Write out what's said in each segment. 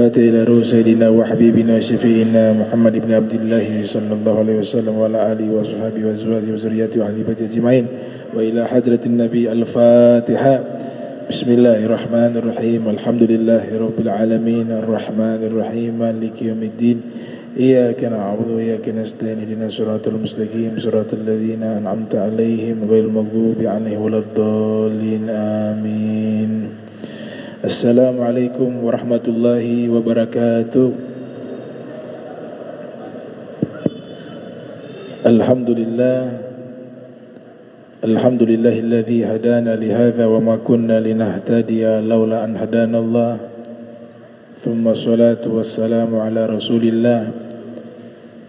الفاتح إلى روح سيدنا وحبيبنا وشفيعنا محمد بن عبد الله صلى الله عليه وسلم وعلى آله وصحبه وأزواجه وذريته وأهل بيته أجمعين وإلى حضرة النبي الفاتحة. بسم الله الرحمن الرحيم. الحمد لله رب العالمين الرحمن الرحيم مالك يوم الدين إياك نعبد وإياك نستعين اهدنا الصراط المستقيم صراط الذين أنعمت عليهم غير المغضوب عليهم ولا الضالين آمين. Assalamualaikum warahmatullahi wabarakatuh. Alhamdulillahilladzi hadana lihadza wa ma kunna linahtadiya laula an hadanallah. Thumma salatu wassalamu ala Rasulillah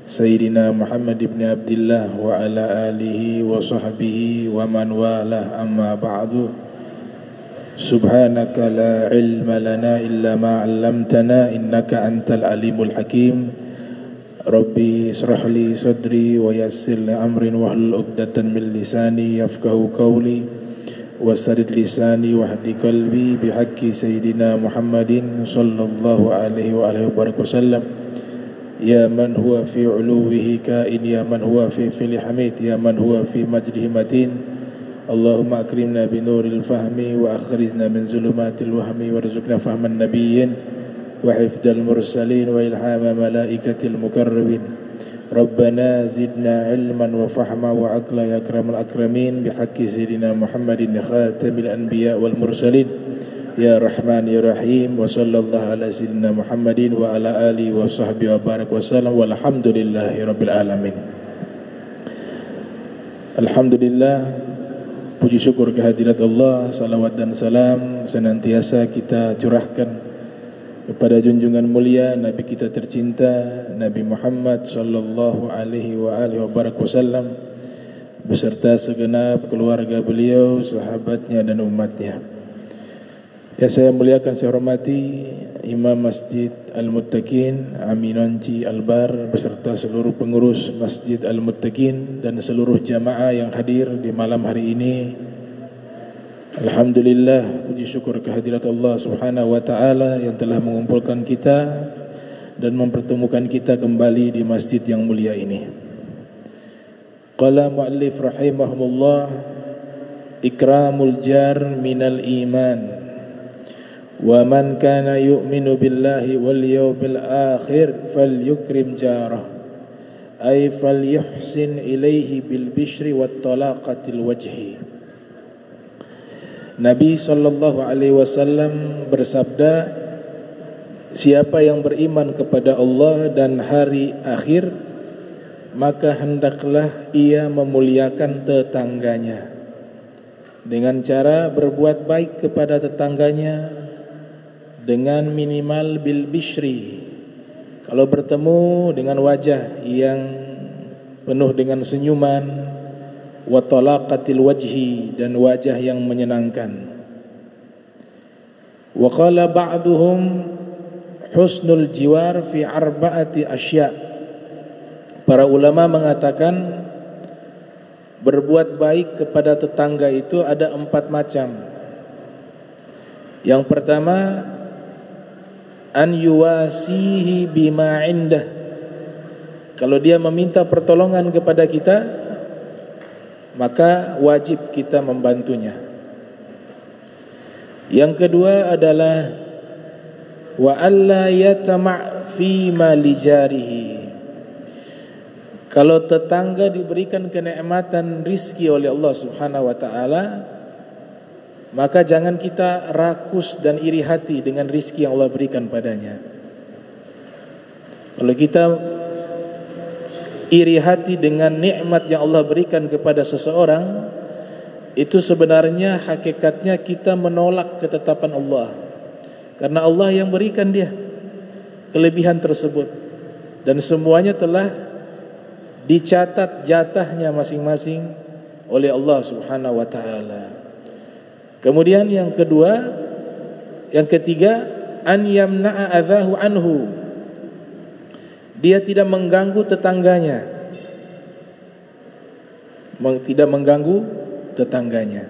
Sayyidina Muhammad ibn Abdillah wa ala alihi wa sahbihi wa man walah, amma ba'du. Subhanaka la ilma lana illa ma 'allamtana innaka antal alimul hakim. Rabbi israh li sadri wa yassir li amri wahlul 'uqdatan min lisani yafqahu qawli wasaddid lisani wahdi qalbi bihaqqi sayyidina Muhammadin sallallahu alaihi wa alihi wasallam. Ya man huwa fi 'uluwihi ka'in, ya man huwa fi fili hamid, ya man huwa fi majdihi matin. Allahumma akrimna binuril fahmi wa akhrijna min zulumatil wahmi warzuqna fahman nabiyyin wa hifdal mursalin wa ilhama malaikatil mukarrabin. Rabbana zidna ilman wa fahma wa aqla ya akramal akramin bihaqqi sayyidina Muhammadin khatamil anbiya wal mursalin. Ya Rahman ya Rahim wa sallallahu ala sayyidina Muhammadin wa ala alihi wa sahbihi wa barak wa sallam walhamdulillahi rabbil alamin. Alhamdulillah, puji syukur kehadirat Allah, salawat dan salam senantiasa kita curahkan kepada junjungan mulia Nabi kita tercinta Nabi Muhammad sallallahu alaihi wa alihi wasallam beserta segenap keluarga beliau, sahabatnya dan umatnya. Ya, saya muliakan, saya hormati Imam Masjid Al-Muttaqin Aminonci Albar beserta seluruh pengurus Masjid Al-Muttaqin dan seluruh jamaah yang hadir di malam hari ini. Alhamdulillah, puji syukur kehadirat Allah Subhanahu wa taala yang telah mengumpulkan kita dan mempertemukan kita kembali di masjid yang mulia ini. Qala muallif rahimahullah, ikramul jar minal iman. Wa man kana yu'minu billahi wal yawmil akhir falyukrim jarah ay falyuhsin ilaihi bil bishri wat talaqatil wajhi. Nabi sallallahu alaihi wasallam bersabda, siapa yang beriman kepada Allah dan hari akhir, maka hendaklah ia memuliakan tetangganya dengan cara berbuat baik kepada tetangganya dengan minimal bil bishri. Kalau bertemu dengan wajah yang penuh dengan senyuman, wa talaqatil wajhi, dan wajah yang menyenangkan. Wa qala ba'duhum husnul jiwar fi arba'ati asya. Para ulama mengatakan berbuat baik kepada tetangga itu ada 4 macam. Yang pertama, an yuwasihi bima indah. Kalau dia meminta pertolongan kepada kita, maka wajib kita membantunya. Yang kedua adalah wa alla yatama' fi mali jarihi. Kalau tetangga diberikan kenikmatan rizki oleh Allah Subhanahu wa taala, maka jangan kita rakus dan iri hati dengan rizki yang Allah berikan padanya. Kalau kita iri hati dengan nikmat yang Allah berikan kepada seseorang, itu sebenarnya hakikatnya kita menolak ketetapan Allah. Karena Allah yang berikan dia kelebihan tersebut, dan semuanya telah dicatat jatahnya masing-masing oleh Allah Subhanahu wa taala. Kemudian yang ketiga, an yamna'a adzahu anhu. Dia tidak mengganggu tetangganya. Tidak mengganggu tetangganya.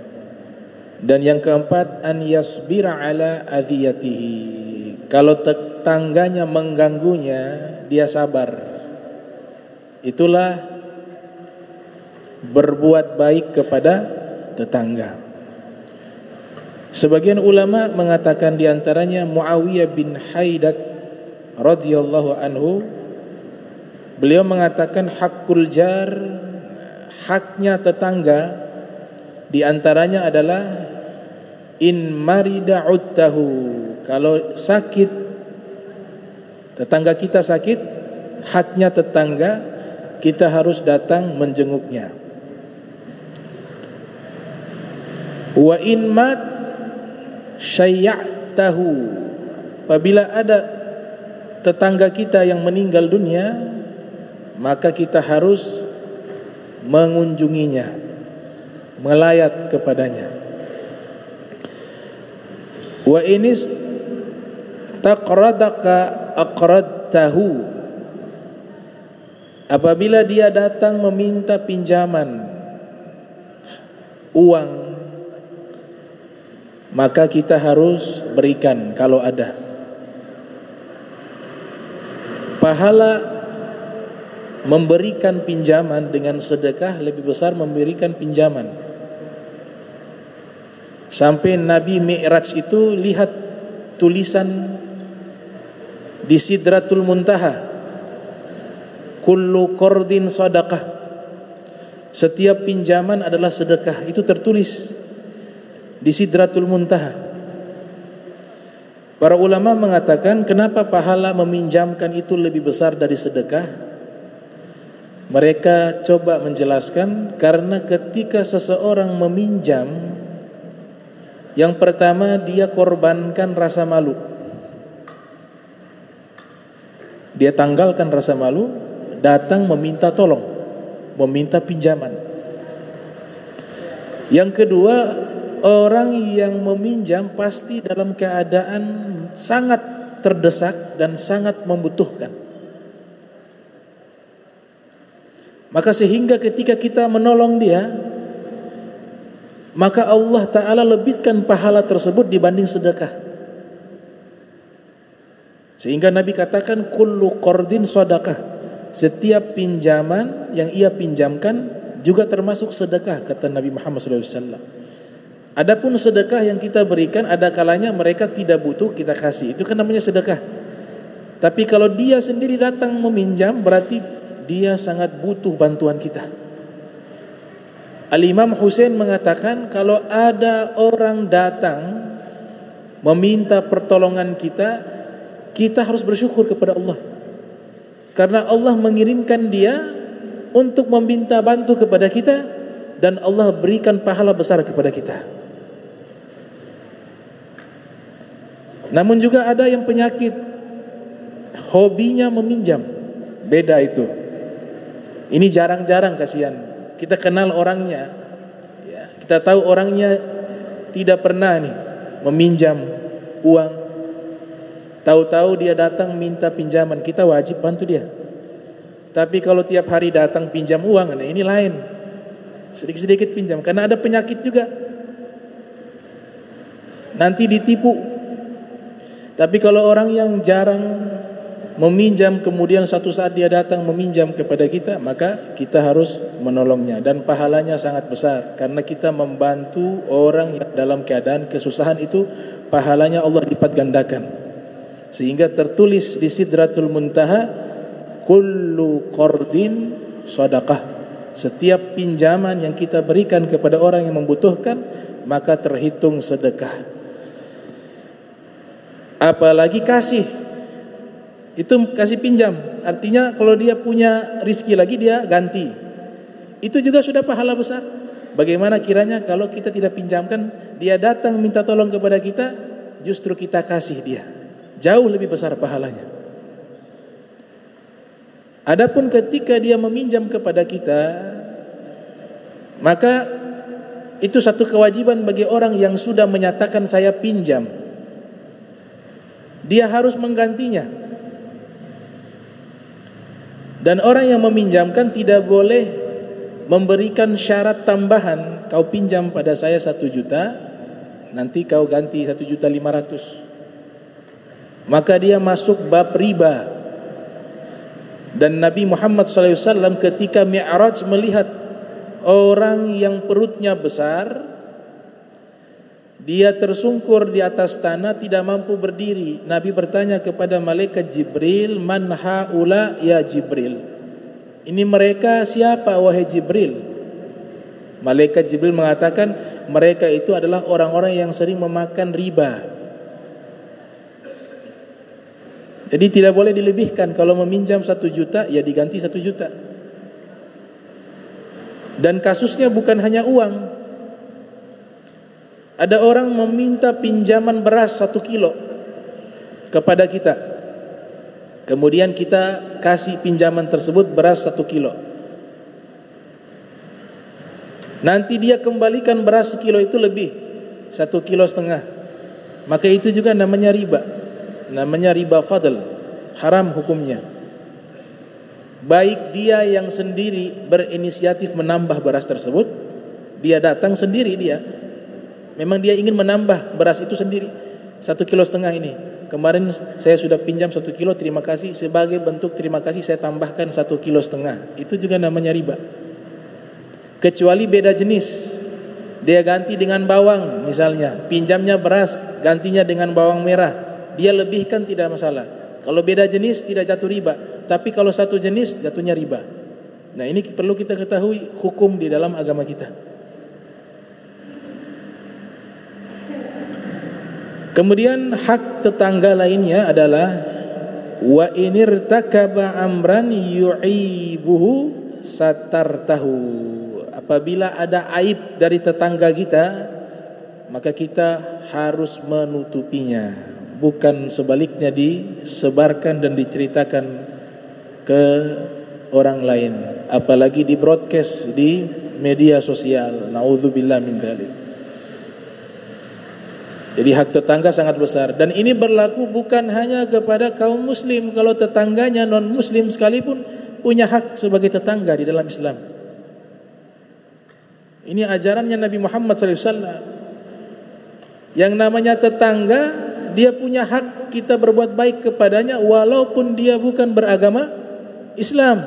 Dan yang keempat, an yasbira ala adhiyatihi. Kalau tetangganya mengganggunya, dia sabar. Itulah berbuat baik kepada tetangga. Sebagian ulama mengatakan diantaranya Muawiyah bin Haidat radhiyallahu anhu, beliau mengatakan hakul jar, haknya tetangga diantaranya adalah in marida uttahu, kalau sakit, tetangga kita sakit, haknya tetangga kita harus datang menjenguknya. Wa in mat syayya'tahu, apabila ada tetangga kita yang meninggal dunia, maka kita harus mengunjunginya, melayat kepadanya. Wa inis taqradaka aqradtahu, apabila dia datang meminta pinjaman uang, maka kita harus berikan kalau ada. Pahala memberikan pinjaman dengan sedekah lebih besar memberikan pinjaman. Sampai Nabi Mi'raj itu lihat tulisan di Sidratul Muntaha, kullu qardin sadaqah, setiap pinjaman adalah sedekah. Itu tertulis di Sidratul Muntaha. Para ulama mengatakan kenapa pahala meminjamkan itu lebih besar dari sedekah? Mereka coba menjelaskan karena ketika seseorang meminjam, yang pertama dia korbankan rasa malu. Dia tanggalkan rasa malu, datang meminta tolong, meminta pinjaman. Yang kedua, orang yang meminjam pasti dalam keadaan sangat terdesak dan sangat membutuhkan. Maka sehingga ketika kita menolong dia, maka Allah Ta'ala lebihkan pahala tersebut dibanding sedekah. Sehingga Nabi katakan kullu qardin sadaqah, setiap pinjaman yang ia pinjamkan juga termasuk sedekah, kata Nabi Muhammad SAW. Adapun sedekah yang kita berikan, ada kalanya mereka tidak butuh kita kasih, itu kan namanya sedekah. Tapi kalau dia sendiri datang meminjam, berarti dia sangat butuh bantuan kita. Al-Imam Husain mengatakan kalau ada orang datang meminta pertolongan kita, kita harus bersyukur kepada Allah, karena Allah mengirimkan dia untuk meminta bantu kepada kita, dan Allah berikan pahala besar kepada kita. Namun juga ada yang penyakit, hobinya meminjam, beda itu. Ini jarang-jarang, kasihan. Kita kenal orangnya, ya, kita tahu orangnya tidak pernah nih meminjam uang. Tahu-tahu dia datang minta pinjaman, kita wajib bantu dia. Tapi kalau tiap hari datang pinjam uang, nah ini lain. Sedikit-sedikit pinjam, karena ada penyakit juga. Nanti ditipu. Tapi kalau orang yang jarang meminjam, kemudian satu saat dia datang meminjam kepada kita, maka kita harus menolongnya, dan pahalanya sangat besar karena kita membantu orang yang dalam keadaan kesusahan. Itu pahalanya Allah lipat gandakan, sehingga tertulis di Sidratul Muntaha kullu qardin sadaqah, setiap pinjaman yang kita berikan kepada orang yang membutuhkan maka terhitung sedekah. Apalagi kasih, itu kasih pinjam, artinya kalau dia punya rizki lagi dia ganti, itu juga sudah pahala besar. Bagaimana kiranya kalau kita tidak pinjamkan, dia datang minta tolong kepada kita, justru kita kasih dia, jauh lebih besar pahalanya. Adapun ketika dia meminjam kepada kita, maka itu satu kewajiban bagi orang yang sudah menyatakan saya pinjam, dia harus menggantinya. Dan orang yang meminjamkan tidak boleh memberikan syarat tambahan, kau pinjam pada saya 1 juta, nanti kau ganti 1.500.000. maka dia masuk bab riba. Dan Nabi Muhammad SAW ketika Mi'raj melihat orang yang perutnya besar, dia tersungkur di atas tanah, tidak mampu berdiri. Nabi bertanya kepada malaikat Jibril, "Man haula ya Jibril?" Ini mereka siapa wahai Jibril? Malaikat Jibril mengatakan, mereka itu adalah orang-orang yang sering memakan riba. Jadi tidak boleh dilebihkan. Kalau meminjam 1 juta, ya diganti 1 juta. Dan kasusnya bukan hanya uang. Ada orang meminta pinjaman beras 1 kilo kepada kita. Kemudian kita kasih pinjaman tersebut beras 1 kilo. Nanti dia kembalikan beras 1 kilo itu lebih, 1,5 kilo. Maka itu juga namanya riba. Namanya riba fadl, haram hukumnya. Baik dia yang sendiri berinisiatif menambah beras tersebut, dia datang sendiri, dia memang dia ingin menambah beras itu sendiri, 1,5 kilo ini. Kemarin saya sudah pinjam 1 kilo, terima kasih, sebagai bentuk terima kasih saya tambahkan 1,5 kilo. Itu juga namanya riba. Kecuali beda jenis, dia ganti dengan bawang misalnya, pinjamnya beras, gantinya dengan bawang merah, dia lebihkan tidak masalah. Kalau beda jenis tidak jatuh riba, tapi kalau satu jenis jatuhnya riba. Nah, ini perlu kita ketahui hukum di dalam agama kita. Kemudian hak tetangga lainnya adalah wa inirtakaba amran yu'ibuhu satartahu. Apabila ada aib dari tetangga kita, maka kita harus menutupinya. Bukan sebaliknya disebarkan dan diceritakan ke orang lain, apalagi di broadcast di media sosial. Nauzubillah min dzalik. Jadi hak tetangga sangat besar, dan ini berlaku bukan hanya kepada kaum muslim. Kalau tetangganya non muslim sekalipun punya hak sebagai tetangga di dalam Islam. Ini ajarannya Nabi Muhammad SAW. Yang namanya tetangga, dia punya hak kita berbuat baik kepadanya walaupun dia bukan beragama Islam.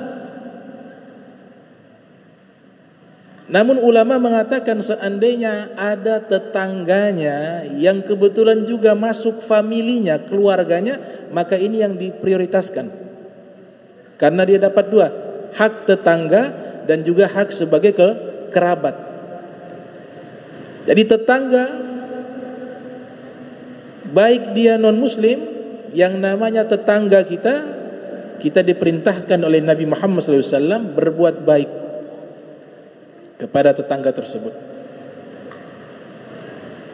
Namun ulama mengatakan seandainya ada tetangganya yang kebetulan juga masuk familinya, keluarganya, maka ini yang diprioritaskan. Karena dia dapat 2, hak tetangga dan juga hak sebagai kerabat. Jadi tetangga, baik dia non muslim, yang namanya tetangga kita diperintahkan oleh Nabi Muhammad SAW berbuat baik kepada tetangga tersebut.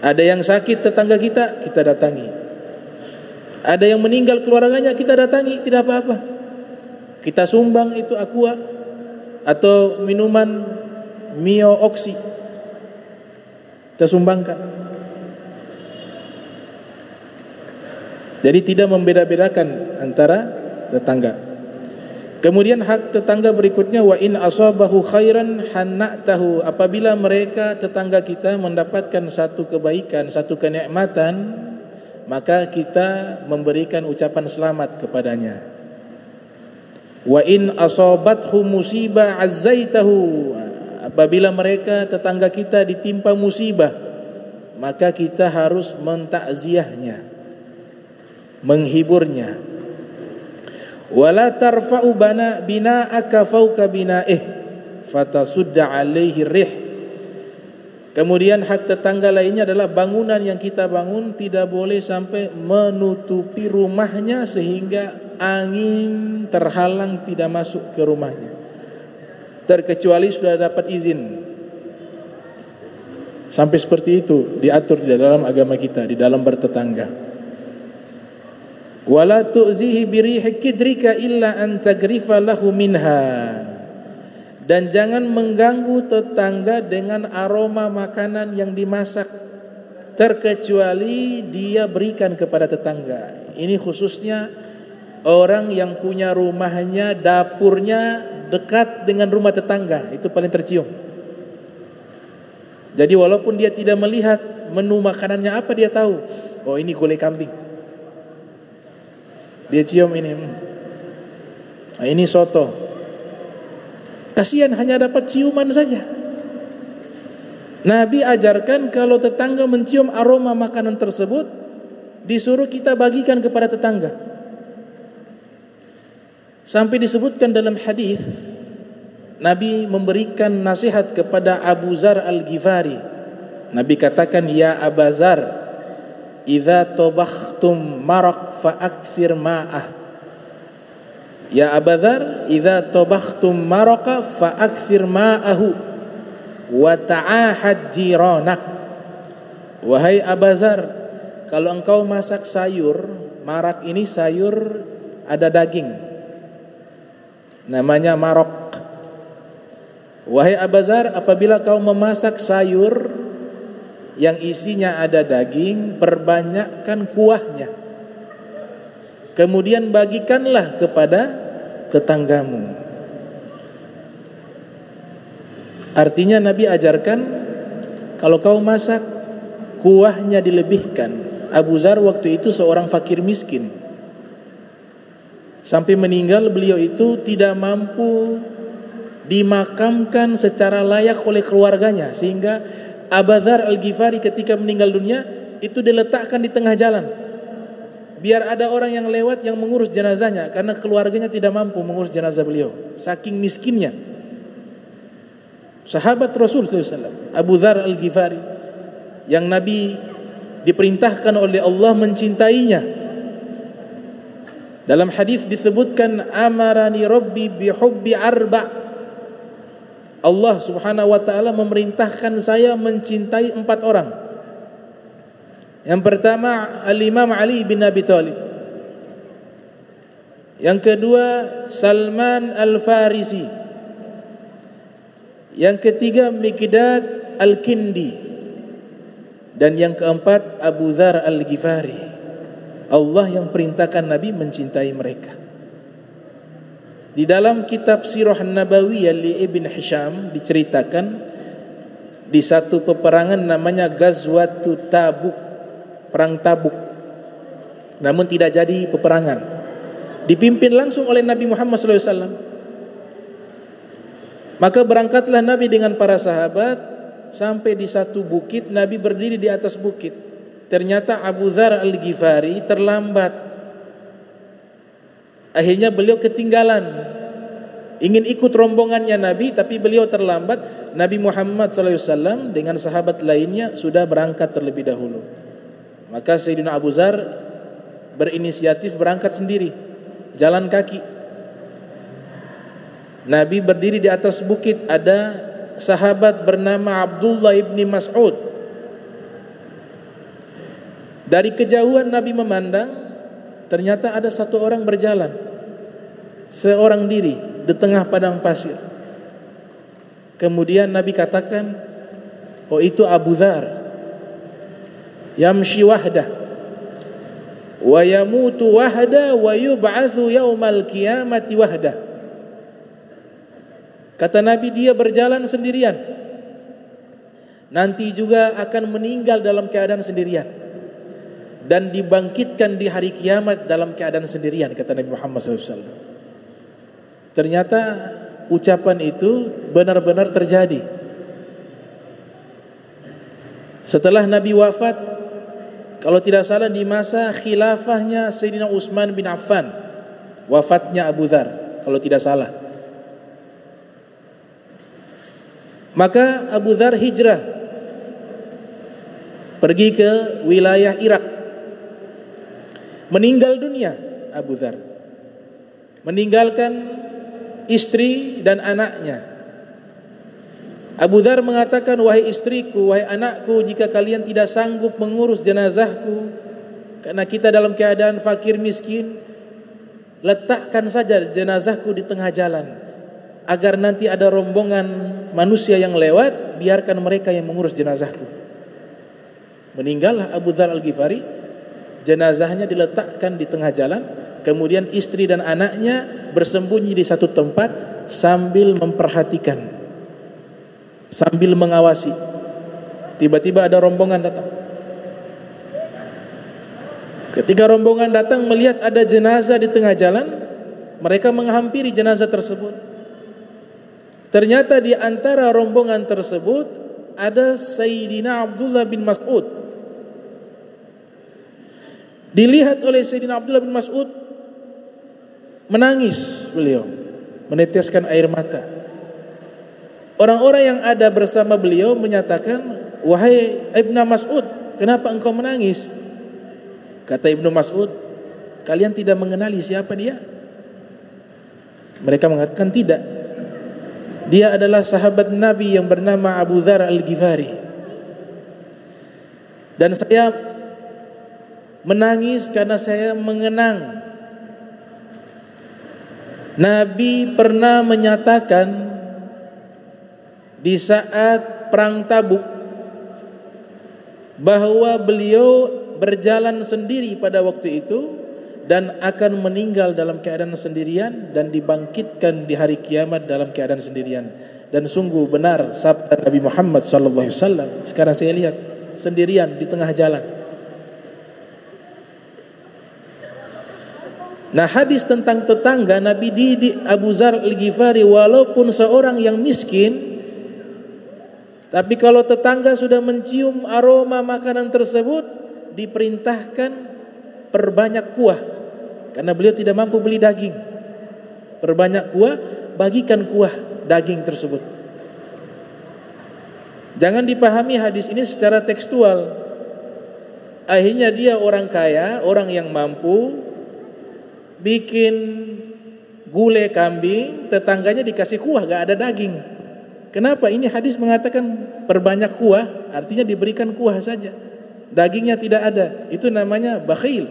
Ada yang sakit tetangga kita datangi. Ada yang meninggal keluarganya, kita datangi, tidak apa-apa. Kita sumbang itu aqua atau minuman Mio Oxy, kita sumbangkan. Jadi tidak membeda-bedakan antara tetangga. Kemudian hak tetangga berikutnya, wa in asabahu khairan hanna'tahu. Apabila mereka tetangga kita mendapatkan satu kebaikan, satu kenikmatan, maka kita memberikan ucapan selamat kepadanya. Wa in asabathu musibah azzaitahu. Apabila mereka tetangga kita ditimpa musibah, maka kita harus mentakziahnya, menghiburnya. Wala tarfa'u bina'aka fawqa bina'ih fatasudda alaihi rih. Kemudian hak tetangga lainnya adalah bangunan yang kita bangun tidak boleh sampai menutupi rumahnya sehingga angin terhalang tidak masuk ke rumahnya, terkecuali sudah dapat izin. Sampai seperti itu diatur di dalam agama kita, di dalam bertetangga. Wala tu'zihi birihi kidrika illa an tagrifa lahu minha. Dan jangan mengganggu tetangga dengan aroma makanan yang dimasak, terkecuali dia berikan kepada tetangga. Ini khususnya orang yang punya rumahnya, dapurnya dekat dengan rumah tetangga, itu paling tercium. Jadi walaupun dia tidak melihat menu makanannya apa, dia tahu, oh ini gulai kambing. Dia cium ini. Nah, ini soto. Kasihan hanya dapat ciuman saja. Nabi ajarkan kalau tetangga mencium aroma makanan tersebut, disuruh kita bagikan kepada tetangga. Sampai disebutkan dalam hadis, Nabi memberikan nasihat kepada Abu Zar Al-Ghifari. Nabi katakan, ya Abu Zar, idza tabakhtum maraq fa'akthir ma'ah. Ya Abu Zar, idza tabakhtum maraqa fa'akthir ma'ahu wa ta'ahad jiranak. Wahai Abu Zar, kalau engkau masak sayur, marak ini sayur ada daging, namanya marok. Wahai Abu Zar, apabila kau memasak sayur yang isinya ada daging, perbanyakkan kuahnya, kemudian bagikanlah kepada tetanggamu. Artinya Nabi ajarkan, kalau kau masak, kuahnya dilebihkan. Abu Zar waktu itu seorang fakir miskin. Sampai meninggal beliau itu tidak mampu dimakamkan secara layak oleh keluarganya, sehingga Abu Dzar Al-Ghifari ketika meninggal dunia itu diletakkan di tengah jalan, biar ada orang yang lewat yang mengurus jenazahnya, karena keluarganya tidak mampu mengurus jenazah beliau, saking miskinnya. Sahabat Rasul SAW, Abu Dzar Al-Ghifari, yang Nabi diperintahkan oleh Allah mencintainya. Dalam hadis disebutkan, amarani rabbi bihubbi arba'. Allah Subhanahu wa taala memerintahkan saya mencintai 4 orang. Yang pertama Al-Imam Ali bin Abi Thalib. Yang kedua Salman Al-Farisi. Yang ketiga Miqdad Al-Kindi. Dan yang keempat Abu Dzar Al-Ghifari. Allah yang perintahkan Nabi mencintai mereka. Di dalam kitab Sirah Nabawiyah li Ibn Hisham diceritakan di satu peperangan namanya Ghazwatut Tabuk, perang Tabuk. Namun tidak jadi peperangan. Dipimpin langsung oleh Nabi Muhammad SAW. Maka berangkatlah Nabi dengan para sahabat sampai di satu bukit. Nabi berdiri di atas bukit. Ternyata Abu Dzar Al-Ghifari terlambat. Akhirnya beliau ketinggalan, ingin ikut rombongannya Nabi, tapi beliau terlambat. Nabi Muhammad SAW dengan sahabat lainnya sudah berangkat terlebih dahulu. Maka Sayyidina Abu Dzar berinisiatif berangkat sendiri, jalan kaki. Nabi berdiri di atas bukit, ada sahabat bernama Abdullah ibni Mas'ud. Dari kejauhan Nabi memandang, ternyata ada satu orang berjalan seorang diri di tengah padang pasir. Kemudian Nabi katakan, oh itu Abu Dzar, yamshi wahdah wa yamutu wahda wa yub'atsu yaumal qiyamati wahda. Kata Nabi, dia berjalan sendirian, nanti juga akan meninggal dalam keadaan sendirian, dan dibangkitkan di hari kiamat dalam keadaan sendirian, kata Nabi Muhammad SAW. Ternyata ucapan itu benar-benar terjadi. Setelah Nabi wafat, kalau tidak salah di masa khilafahnya Sayyidina Utsman bin Affan, wafatnya Abu Dzar kalau tidak salah. Maka Abu Dzar hijrah pergi ke wilayah Irak. Meninggal dunia Abu Dzar, meninggalkan istri dan anaknya. Abu Dzar mengatakan, wahai istriku, wahai anakku, jika kalian tidak sanggup mengurus jenazahku, karena kita dalam keadaan fakir miskin, letakkan saja jenazahku di tengah jalan, agar nanti ada rombongan manusia yang lewat, biarkan mereka yang mengurus jenazahku. Meninggallah Abu Dzar Al-Ghifari, jenazahnya diletakkan di tengah jalan. Kemudian istri dan anaknya bersembunyi di satu tempat sambil memperhatikan, sambil mengawasi. Tiba-tiba ada rombongan datang. Ketika rombongan datang melihat ada jenazah di tengah jalan, mereka menghampiri jenazah tersebut. Ternyata di antara rombongan tersebut ada Sayyidina Abdullah bin Mas'ud. Dilihat oleh Sayyidina Abdullah bin Mas'ud, menangis beliau, meneteskan air mata. Orang-orang yang ada bersama beliau menyatakan, "Wahai Ibnu Mas'ud, kenapa engkau menangis?" Kata Ibnu Mas'ud, "Kalian tidak mengenali siapa dia?" Mereka mengatakan, "Tidak. Dia adalah sahabat Nabi yang bernama Abu Dzar Al-Ghifari. Dan saya menangis karena saya mengenang Nabi pernah menyatakan di saat perang Tabuk bahwa beliau berjalan sendiri pada waktu itu dan akan meninggal dalam keadaan sendirian dan dibangkitkan di hari kiamat dalam keadaan sendirian. Dan sungguh benar sabda Nabi Muhammad sallallahu alaihi wasallam. Sekarang saya lihat sendirian di tengah jalan." Nah, hadis tentang tetangga, Nabi didik Abu Dzar Al-Ghifari walaupun seorang yang miskin, tapi kalau tetangga sudah mencium aroma makanan tersebut, diperintahkan perbanyak kuah, karena beliau tidak mampu beli daging. Perbanyak kuah, bagikan kuah daging tersebut. Jangan dipahami hadis ini secara tekstual. Akhirnya dia orang kaya, orang yang mampu, bikin gulai kambing, tetangganya dikasih kuah, gak ada daging. Kenapa? Ini hadis mengatakan perbanyak kuah, artinya diberikan kuah saja, dagingnya tidak ada. Itu namanya bakhil.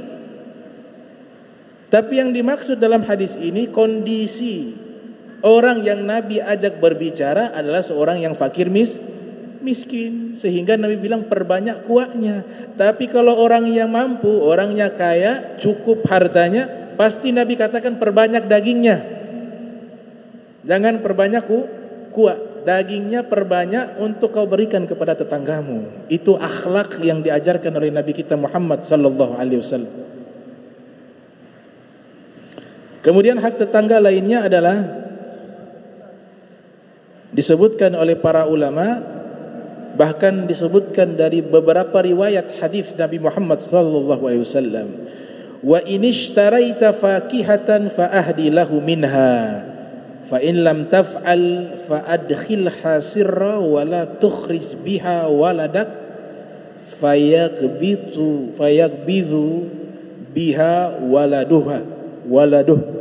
Tapi yang dimaksud dalam hadis ini, kondisi orang yang Nabi ajak berbicara adalah seorang yang fakir miskin, sehingga Nabi bilang perbanyak kuahnya. Tapi kalau orang yang mampu, orangnya kaya, cukup hartanya, pasti Nabi katakan perbanyak dagingnya. Jangan perbanyak kuah, dagingnya perbanyak untuk kau berikan kepada tetanggamu. Itu akhlak yang diajarkan oleh Nabi kita Muhammad sallallahu alaihi wasallam. Kemudian hak tetangga lainnya adalah disebutkan oleh para ulama, bahkan disebutkan dari beberapa riwayat hadis Nabi Muhammad sallallahu alaihi wasallam, "Wa inishtaraita fakihatan fa ahdi lahu minha, fa in lam taf'al fa adkhilha sirra wa la tukhrij biha waladak fayaqbitu biha waladuh."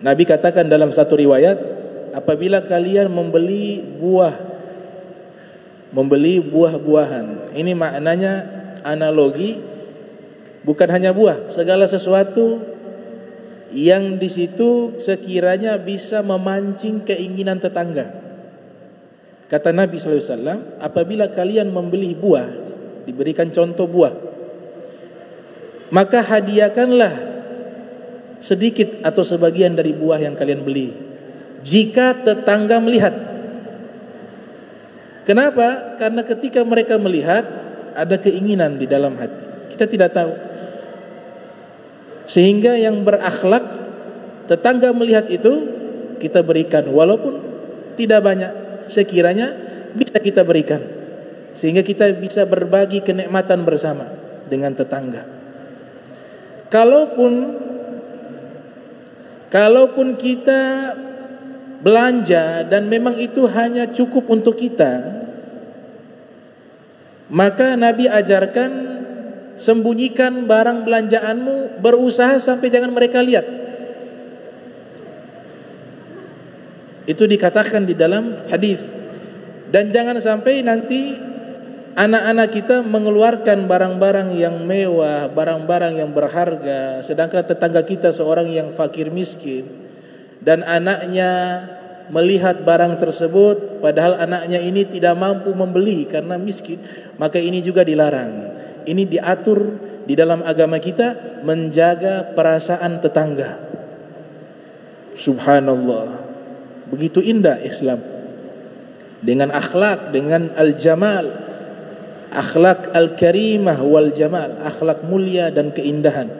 Nabi katakan dalam satu riwayat, apabila kalian membeli buah-buahan, ini maknanya analogi, bukan hanya buah, segala sesuatu yang di situ sekiranya bisa memancing keinginan tetangga. Kata Nabi SAW, apabila kalian membeli buah, diberikan contoh buah, maka hadiahkanlah sedikit atau sebagian dari buah yang kalian beli, jika tetangga melihat. Kenapa? Karena ketika mereka melihat, ada keinginan di dalam hati, kita tidak tahu. Sehingga yang berakhlak, tetangga melihat itu, kita berikan walaupun tidak banyak, sekiranya bisa kita berikan, sehingga kita bisa berbagi kenikmatan bersama dengan tetangga. Kalaupun kita belanja dan memang itu hanya cukup untuk kita, maka Nabi ajarkan, sembunyikan barang belanjaanmu, berusaha sampai jangan mereka lihat. Itu dikatakan di dalam hadis. Dan jangan sampai nanti anak-anak kita mengeluarkan barang-barang yang mewah, barang-barang yang berharga, sedangkan tetangga kita seorang yang fakir miskin, dan anaknya melihat barang tersebut padahal anaknya ini tidak mampu membeli karena miskin, maka ini juga dilarang. Ini diatur di dalam agama kita, menjaga perasaan tetangga. Subhanallah, begitu indah Islam dengan akhlak, dengan al-jamal. Akhlak al-karimah wal jamal, akhlak mulia dan keindahan.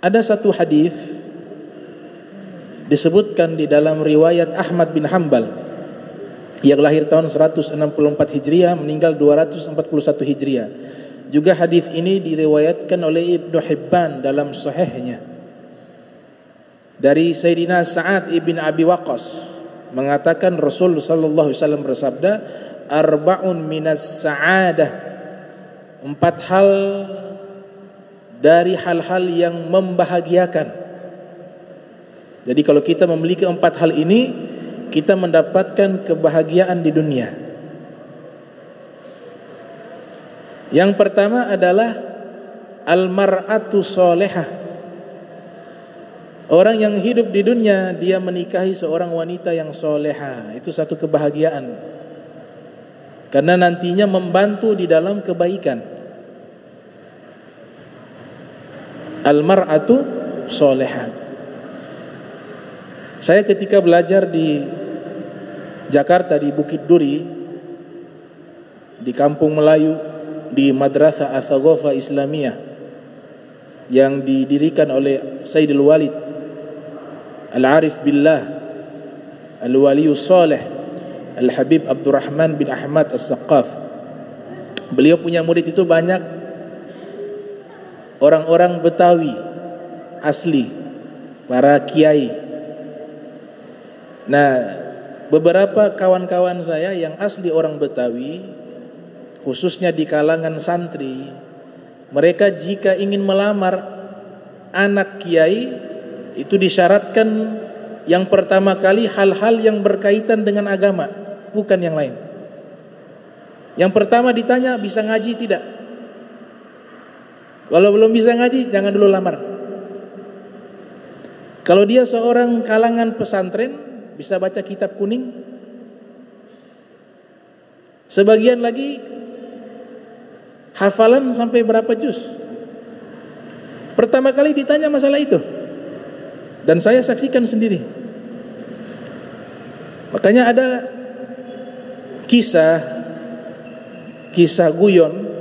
Ada satu hadis disebutkan di dalam riwayat Ahmad bin Hanbal yang lahir tahun 164 Hijriah, meninggal 241 Hijriah. Juga hadis ini diriwayatkan oleh Ibnu Hibban dalam sahihnya dari Sayyidina Sa'ad ibn Abi Waqqas, mengatakan Rasul sallallahu alaihi wasallam bersabda, arba'un minas sa'adah, 4 hal dari hal-hal yang membahagiakan. Jadi kalau kita memiliki 4 hal ini, kita mendapatkan kebahagiaan di dunia. Yang pertama adalah al-mar'atu sholihah. Orang yang hidup di dunia, dia menikahi seorang wanita yang soleha. Itu satu kebahagiaan, karena nantinya membantu di dalam kebaikan. Al-mar'atu soleha. Saya ketika belajar di Jakarta, di Bukit Duri, di Kampung Melayu, di Madrasah Ats-Tsaqafah Islamiyah yang didirikan oleh Sayyidul Walid Al-Arif Billah Al-Waliyus Saleh Al-Habib Abdurrahman bin Ahmad As-Saqqaf. Beliau punya murid itu banyak orang-orang Betawi asli, para kiai. Nah, beberapa kawan-kawan saya yang asli orang Betawi, khususnya di kalangan santri, mereka jika ingin melamar anak kiai itu disyaratkan yang pertama kali hal-hal yang berkaitan dengan agama, bukan yang lain. Yang pertama ditanya, bisa ngaji tidak? Kalau belum bisa ngaji, jangan dulu lamar. Kalau dia seorang kalangan pesantren, bisa baca kitab kuning. Sebagian lagi hafalan sampai berapa juz. Pertama kali ditanya masalah itu, dan saya saksikan sendiri. Makanya ada kisah guyon.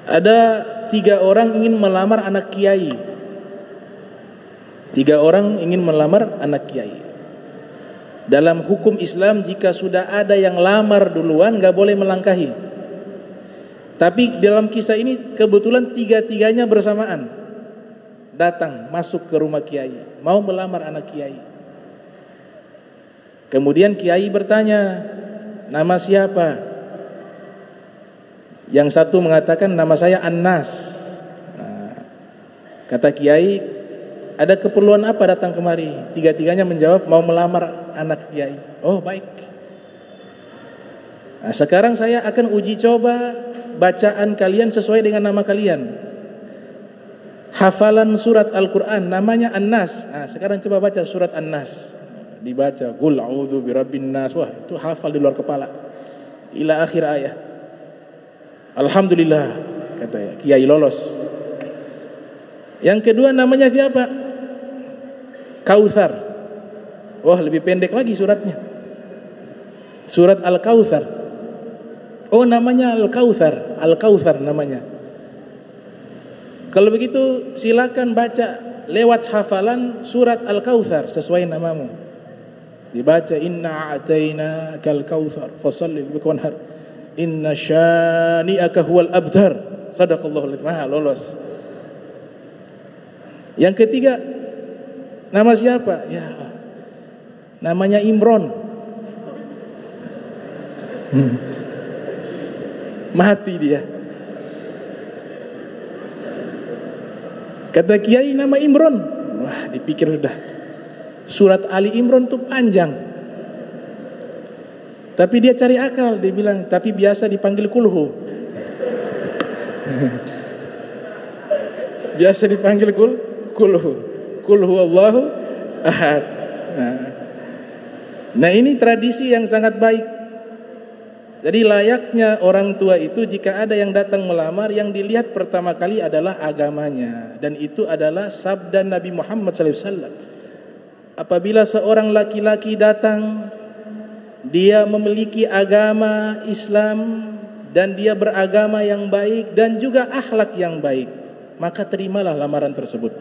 Ada 3 orang ingin melamar anak kiai. 3 orang ingin melamar anak kiai. Dalam hukum Islam, jika sudah ada yang lamar duluan, gak boleh melangkahi. Tapi dalam kisah ini kebetulan 3-tiganya bersamaan datang masuk ke rumah kiai, mau melamar anak kiai. Kemudian kiai bertanya, nama siapa? Yang satu mengatakan, nama saya An-Nas. Nah, kata kiai, ada keperluan apa datang kemari? 3-tiganya menjawab, mau melamar anak kiai. Oh, baik. Nah, sekarang saya akan uji coba bacaan kalian sesuai dengan nama kalian. Hafalan surat Al-Quran, namanya An-Nas. Nah, sekarang coba baca surat An-Nas. Dibaca, Qul a'udzu birabbin nas. Wah, itu hafal di luar kepala. Ila akhir ayat. Alhamdulillah, kata kiai, lolos. Yang kedua namanya siapa? Kautsar. Wah, lebih pendek lagi suratnya. Surat Al-Kautsar. Oh, namanya Al-Kautsar. Al-Kautsar namanya. Kalau begitu silakan baca lewat hafalan surat Al-Kautsar sesuai namamu. Dibaca, inna a'tainakal kautsar fashalli liwanhar inna syani'aka huwal abtar. Sadaqallahu alazim. Lolos. Yang ketiga, nama siapa? Ya, namanya Imron. Mati dia. Kata kiai, nama Imron. Wah, dipikir sudah. Surat Ali Imron itu panjang. Tapi dia cari akal, dia bilang, tapi biasa dipanggil kulhu. Biasa dipanggil kulhu. Kulhu Allahu ahad. Nah, ini tradisi yang sangat baik. Jadi layaknya orang tua itu, jika ada yang datang melamar, yang dilihat pertama kali adalah agamanya. Dan itu adalah sabda Nabi Muhammad SAW. Apabila seorang laki-laki datang, dia memiliki agama Islam dan dia beragama yang baik dan juga akhlak yang baik, maka terimalah lamaran tersebut.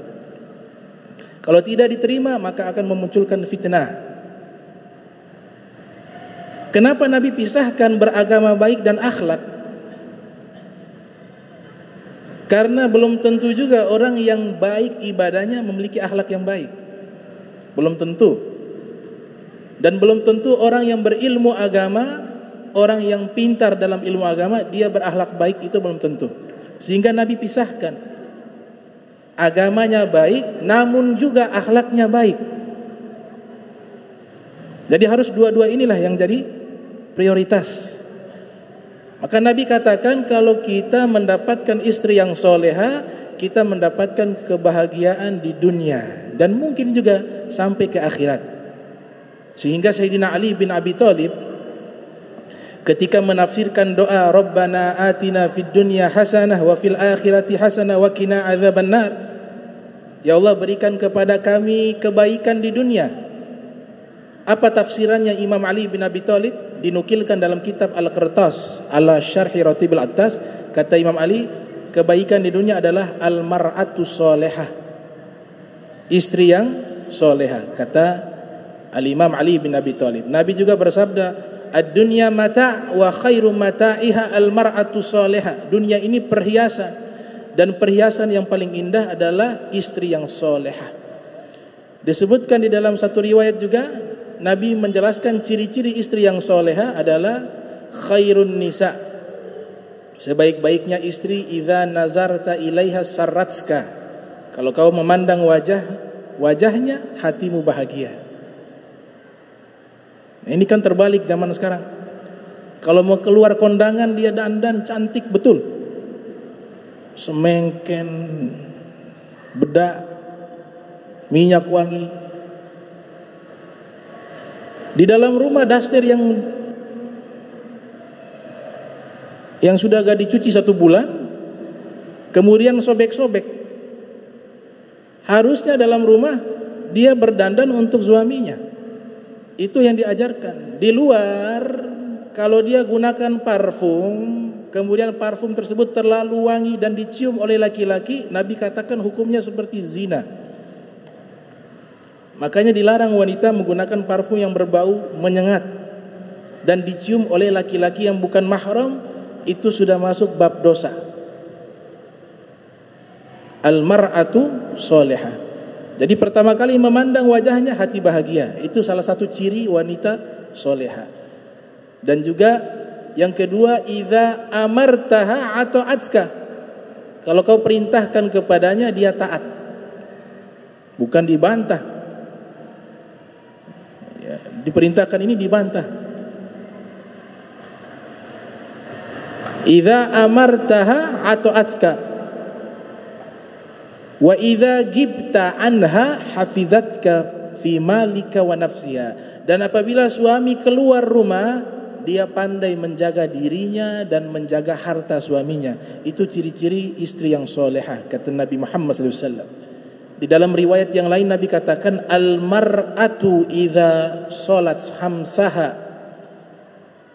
Kalau tidak diterima, maka akan memunculkan fitnah. Kenapa Nabi pisahkan beragama baik dan akhlak? Karena belum tentu juga orang yang baik ibadahnya memiliki akhlak yang baik. Belum tentu. Dan belum tentu orang yang berilmu agama, orang yang pintar dalam ilmu agama, dia berakhlak baik, itu belum tentu. Sehingga Nabi pisahkan. Agamanya baik, namun juga akhlaknya baik. Jadi harus dua-dua inilah yang jadi prioritas. Maka Nabi katakan, kalau kita mendapatkan istri yang soleha, kita mendapatkan kebahagiaan di dunia dan mungkin juga sampai ke akhirat. Sehingga Sayyidina Ali bin Abi Thalib ketika menafsirkan doa Rabbana atina fid dunya hasanah wa fil akhirati hasanah wa qina adzabannar, ya Allah, berikan kepada kami kebaikan di dunia. Apa tafsirannya Imam Ali bin Abi Thalib? Dinukilkan dalam kitab Al-Qirtas ala Syarhi Ratibil Attas. Kata Imam Ali, kebaikan di dunia adalah al-mar'atu solehah, istri yang soleha. Kata Al-Imam Ali bin Abi Thalib. Nabi juga bersabda, ad-dunya mata' wa khairu mata'iha al-mar'atu soleha. Dunia ini perhiasan, dan perhiasan yang paling indah adalah istri yang soleha. Disebutkan di dalam satu riwayat juga, Nabi menjelaskan ciri-ciri istri yang soleha adalah khairun nisa, sebaik-baiknya istri, idza nazarta ilaiha sarratska, kalau kau memandang wajahnya hatimu bahagia. Nah, ini kan terbalik zaman sekarang. Kalau mau keluar kondangan dia dandan cantik betul, semengken, bedak, minyak wangi. Di dalam rumah daster yang sudah gak dicuci 1 bulan, kemudian sobek-sobek. Harusnya dalam rumah dia berdandan untuk suaminya. Itu yang diajarkan. Di luar, kalau dia gunakan parfum, kemudian parfum tersebut terlalu wangi dan dicium oleh laki-laki, Nabi katakan hukumnya seperti zina. Makanya dilarang wanita menggunakan parfum yang berbau menyengat dan dicium oleh laki-laki yang bukan mahram, itu sudah masuk bab dosa. Al-mar'atu solehah. Jadi pertama kali memandang wajahnya hati bahagia, itu salah satu ciri wanita solehah. Dan juga yang kedua, idza amartaha atau atska, kalau kau perintahkan kepadanya dia taat, bukan dibantah. Diperintahkan ini dibantah. Idza amartaha atau atka wa idza gibta anha hafizatka fi malika wa nafsiha. Dan apabila suami keluar rumah, dia pandai menjaga dirinya dan menjaga harta suaminya. Itu ciri-ciri istri yang solehah, kata Nabi Muhammad SAW. Di dalam riwayat yang lain Nabi katakan, al-mar'atu idza salat hamsaha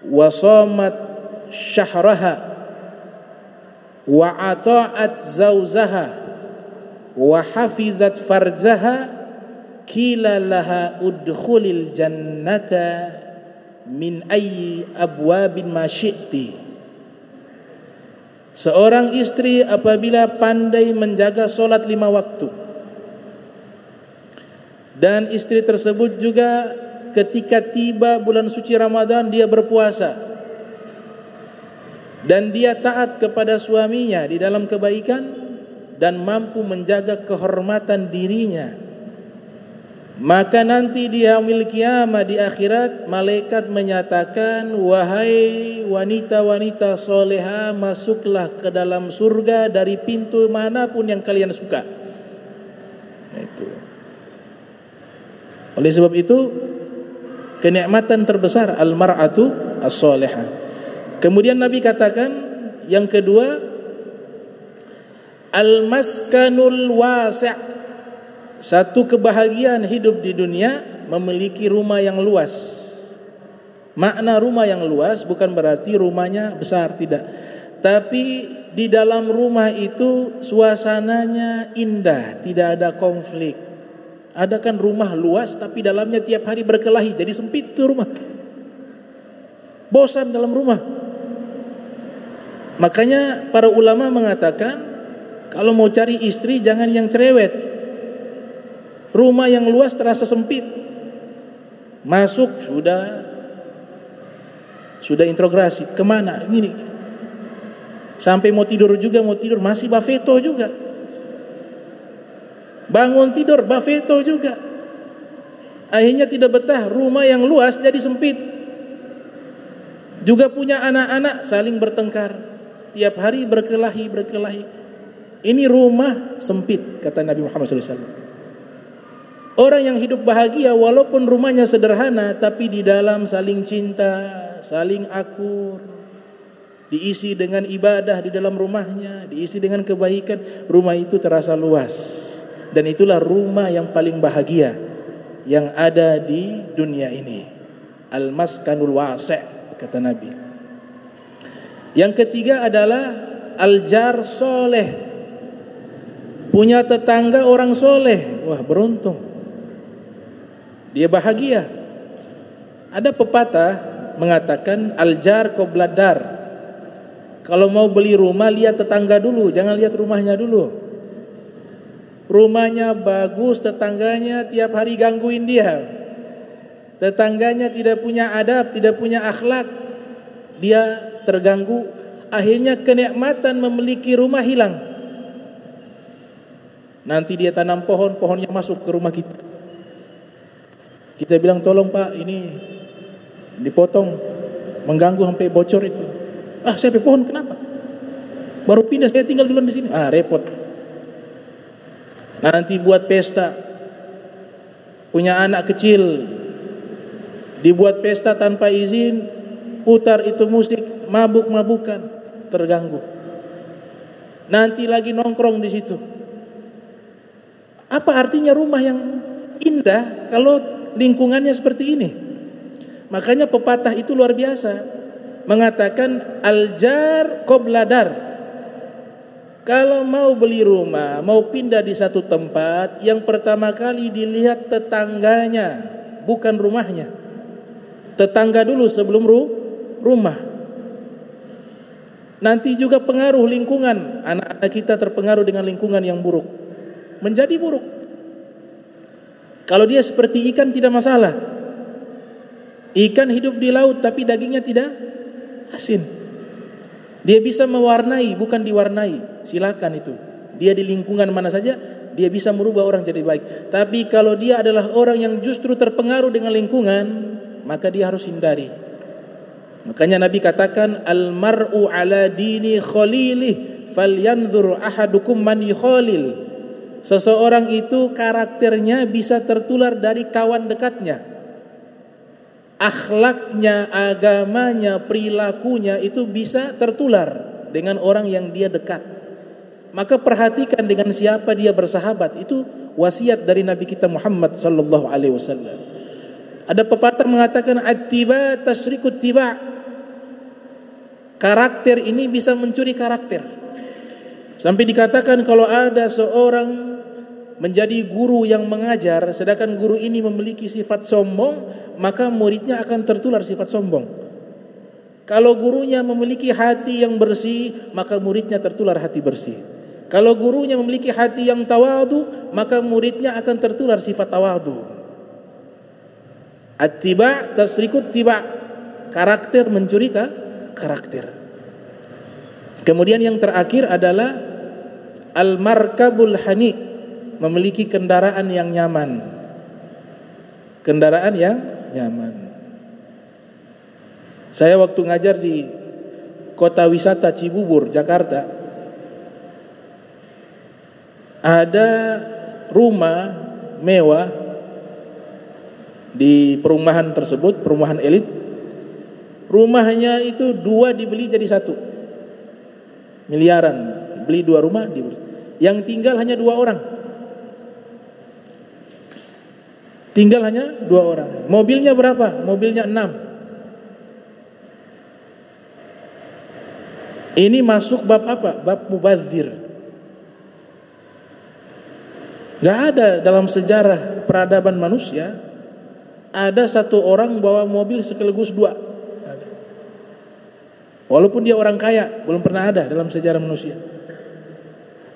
wa shamat syahraha wa ata'at zawzaha wa hafizat farjaha qila laha udkhulil jannata min ayyi abwabin ma syi'ti. Seorang istri apabila pandai menjaga solat 5 waktu, dan istri tersebut juga ketika tiba bulan suci Ramadan dia berpuasa, dan dia taat kepada suaminya di dalam kebaikan dan mampu menjaga kehormatan dirinya, maka nanti di yaumil qiyamah, di akhirat, malaikat menyatakan, wahai wanita-wanita soleha, masuklah ke dalam surga dari pintu manapun yang kalian suka. Itu. Oleh sebab itu, kenikmatan terbesar al-mar'atu as-solehah. Kemudian Nabi katakan yang kedua, al-maskanul wasi'. Satu kebahagiaan hidup di dunia memiliki rumah yang luas. Makna rumah yang luas bukan berarti rumahnya besar, tidak. Tapi di dalam rumah itu suasananya indah, tidak ada konflik. Ada kan rumah luas tapi dalamnya tiap hari berkelahi, jadi sempit tuh rumah. Bosan dalam rumah. Makanya para ulama mengatakan kalau mau cari istri jangan yang cerewet. Rumah yang luas terasa sempit. Masuk sudah integrasi. Kemana? Ini. Sampai mau tidur masih buffeto juga. Bangun tidur buffeto juga. Akhirnya tidak betah, rumah yang luas jadi sempit. Juga punya anak-anak saling bertengkar. Tiap hari berkelahi. Ini rumah sempit, kata Nabi Muhammad SAW. Orang yang hidup bahagia walaupun rumahnya sederhana, tapi di dalam saling cinta, saling akur, diisi dengan ibadah di dalam rumahnya, diisi dengan kebaikan, rumah itu terasa luas. Dan itulah rumah yang paling bahagia yang ada di dunia ini. Al-maskanul wasi', kata Nabi. Yang ketiga adalah al-jar soleh. Punya tetangga orang soleh. Wah, beruntung. Dia bahagia. Ada pepatah mengatakan al-jar qabla dar. Kalau mau beli rumah lihat tetangga dulu, jangan lihat rumahnya dulu. Rumahnya bagus, tetangganya tiap hari gangguin dia. Tetangganya tidak punya adab, tidak punya akhlak, dia terganggu. Akhirnya kenikmatan memiliki rumah hilang. Nanti dia tanam pohon, pohonnya masuk ke rumah kita. Kita bilang tolong Pak, ini dipotong, mengganggu sampai bocor itu. Ah, saya pohon kenapa? Baru pindah, saya tinggal duluan di sini. Ah, repot. Nanti buat pesta, punya anak kecil, dibuat pesta tanpa izin, putar itu musik, mabuk-mabukan, terganggu. Nanti lagi nongkrong di situ. Apa artinya rumah yang indah kalau lingkungannya seperti ini? Makanya pepatah itu luar biasa, mengatakan al-jar qabla dar. Kalau mau beli rumah, mau pindah di satu tempat, yang pertama kali dilihat tetangganya, bukan rumahnya. Tetangga dulu sebelum rumah. Nanti juga pengaruh lingkungan. Anak-anak kita terpengaruh dengan lingkungan yang buruk, menjadi buruk. Kalau dia seperti ikan tidak masalah. Ikan hidup di laut tapi dagingnya tidak asin. Dia bisa mewarnai, bukan diwarnai. Silakan itu. Dia di lingkungan mana saja, dia bisa merubah orang jadi baik. Tapi kalau dia adalah orang yang justru terpengaruh dengan lingkungan, maka dia harus hindari. Makanya Nabi katakan, al-mar'u ala dini khalilih, falyanzur ahadukum man yukhalil. Seseorang itu karakternya bisa tertular dari kawan dekatnya. Akhlaknya, agamanya, perilakunya itu bisa tertular dengan orang yang dia dekat. Maka perhatikan dengan siapa dia bersahabat. Itu wasiat dari Nabi kita Muhammad sallallahu alaihi wasallam. Ada pepatah mengatakan attiba tasrikut tiba. Karakter ini bisa mencuri karakter. Sampai dikatakan kalau ada seorang menjadi guru yang mengajar, sedangkan guru ini memiliki sifat sombong, maka muridnya akan tertular sifat sombong. Kalau gurunya memiliki hati yang bersih, maka muridnya tertular hati bersih. Kalau gurunya memiliki hati yang tawadu, maka muridnya akan tertular sifat tawadu. At-tiba tasrikut tiba. Karakter mencuri karakter. Kemudian yang terakhir adalah al-markabul hani, memiliki kendaraan yang nyaman. Kendaraan yang nyaman. Saya waktu ngajar di kota wisata Cibubur, Jakarta, ada rumah mewah di perumahan tersebut, perumahan elit. Rumahnya itu 2 dibeli jadi 1 miliaran, beli 2 rumah dibeli. Yang tinggal hanya 2 orang. Tinggal hanya 2 orang. Mobilnya berapa? Mobilnya 6. Ini masuk bab apa? Bab mubadzir. Gak ada dalam sejarah peradaban manusia ada satu orang bawa mobil sekaligus dua. Walaupun dia orang kaya, belum pernah ada dalam sejarah manusia.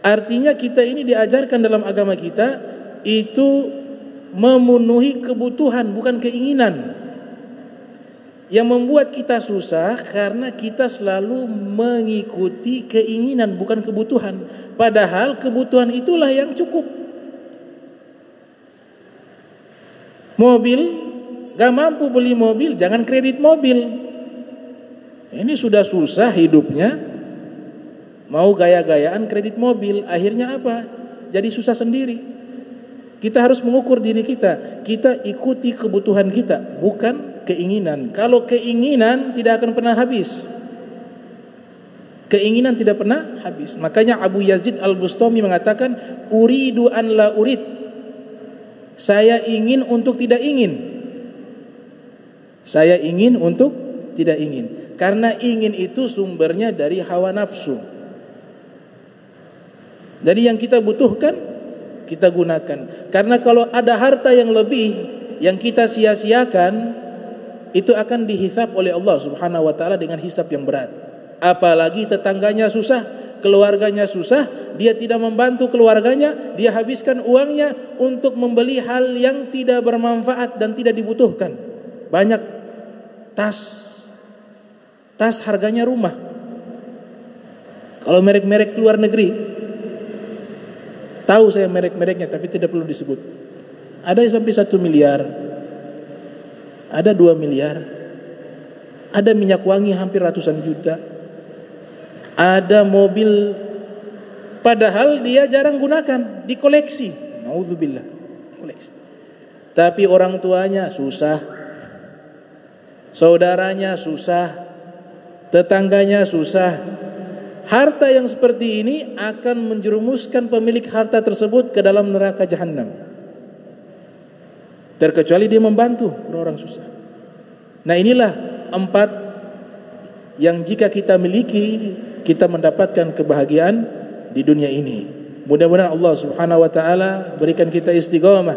Artinya kita ini diajarkan dalam agama kita itu memenuhi kebutuhan, bukan keinginan. Yang membuat kita susah karena kita selalu mengikuti keinginan, bukan kebutuhan. Padahal kebutuhan itulah yang cukup. Mobil, gak mampu beli mobil, jangan kredit mobil. Ini sudah susah hidupnya, mau gaya-gayaan kredit mobil, akhirnya apa? Jadi susah sendiri. Kita harus mengukur diri kita. Kita ikuti kebutuhan kita, bukan keinginan. Kalau keinginan tidak akan pernah habis. Keinginan tidak pernah habis. Makanya Abu Yazid Al-Bustami mengatakan, uridu an la urid. Saya ingin untuk tidak ingin. Saya ingin untuk tidak ingin. Karena ingin itu sumbernya dari hawa nafsu. Jadi yang kita butuhkan, kita gunakan. Karena kalau ada harta yang lebih yang kita sia-siakan, itu akan dihisab oleh Allah Subhanahu wa taala dengan hisab yang berat. Apalagi tetangganya susah, keluarganya susah, dia tidak membantu keluarganya, dia habiskan uangnya untuk membeli hal yang tidak bermanfaat dan tidak dibutuhkan. Banyak tas harganya rumah. Kalau merek-merek luar negeri, tahu saya merek-mereknya tapi tidak perlu disebut. Ada yang sampai 1 miliar, ada 2 miliar, ada minyak wangi hampir ratusan juta, ada mobil padahal dia jarang gunakan, dikoleksi. Nauzubillah, koleksi. Tapi orang tuanya susah, saudaranya susah, tetangganya susah. Harta yang seperti ini akan menjerumuskan pemilik harta tersebut ke dalam neraka jahanam. Terkecuali dia membantu orang susah. Nah, inilah 4 yang jika kita miliki, kita mendapatkan kebahagiaan di dunia ini. Mudah-mudahan Allah Subhanahu wa taala berikan kita istiqamah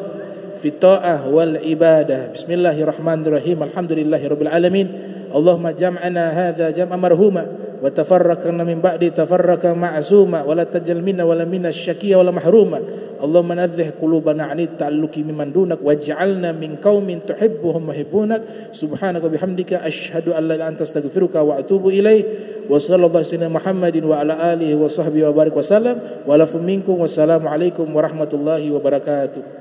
fi ta'ah wal ibadah. Bismillahirrahmanirrahim. Alhamdulillahirabbil alamin. Allahumma jam'ana hadza jam'a marhuma wa tafarraqna min ba'di tafarraqa ma'suma wa la tajal minna wa la minna syaqiyya wa la mahruma. Allahumma nadzih qulubana 'anit ta'alluqi mimman dunak waj'alna min qaumin tuhibbuhum wa yuhibbunak. Subhanaka bihamdika asyhadu an la ilaha illa anta astaghfiruka wa atubu ilaik. Wa sallallahu alaihi Muhammadin wa ala alihi wa sahbihi wa barik wa sallam wa lafu minkum. Wassalamu alaikum warahmatullahi wabarakatuh.